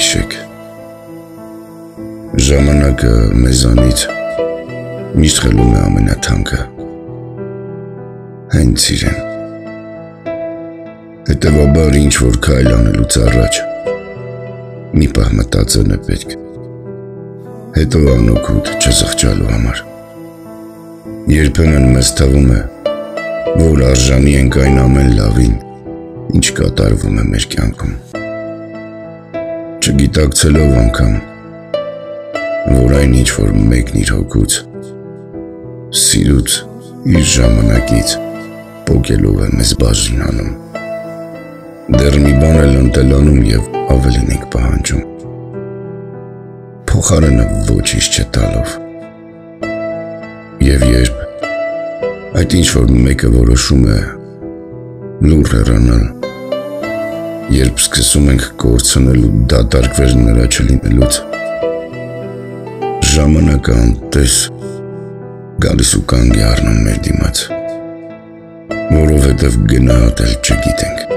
հիշեք։ Ժամանակը մեզանից միշտ խլում է ամենաթանկը, հենց իրեն։ Հետևաբար ինչ-որ քայլ անելուց առաջ մի պահ մտածել է պետք, հետո անօգուտ չզղջալու համար։ Երբեմն մեզ թվում է, որ արժանի ենք այն ամեն լավին, ինչ կատարվում է մեր կյանքում, չգիտակցելով անգամ, որ այն ինչ-որ մեկն իր հոգուց, սիրուց, իր ժամանակից պոկելով է մեզ բաժին անում, դեռ մի բան էլ ընտելանում և ավելին ենք պահանջում, փոխարենը ոչինչ չտալով։ Եվ երբ այդ ինչ-որ մեկը որոշում է լուռ հեռանալ, երբ սկսում ենք կորցնել ու դատարկվել նրա չլինելուց, ժամանակը անտես գալիս ու կանգ է առնում մեր դիմաց, որովհետև գնահատել չգիտենք,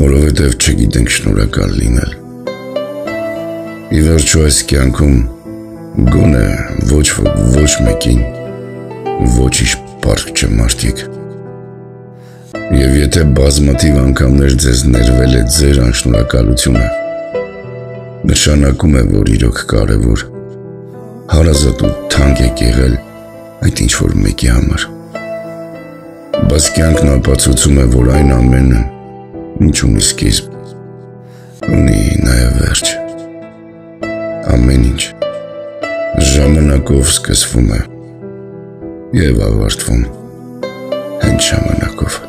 որովհետև չգիտենք շնորհակալ լինել։ Ի վերջո այս կյանքում գոնե ոչ մեկին ոչինչ պարտք չէ մարդիկ, և եթե բազմաթիվ անգամներ ձեզ ներվել է ձեր անշնորհակալությունը, նշանակում է, որ իրոք կարևոր, հարազատ ու թանկ եք եղել այդ ինչ-որ մեկի համար։ Բայց կյանքն ապացուցում է, որ այն ամենը, ինչ ունի սկիզբ, ունի նաև վերջ։ Ամեն ինչ ժամանակով սկսվում է և ավարտվում հենց ժամանակով։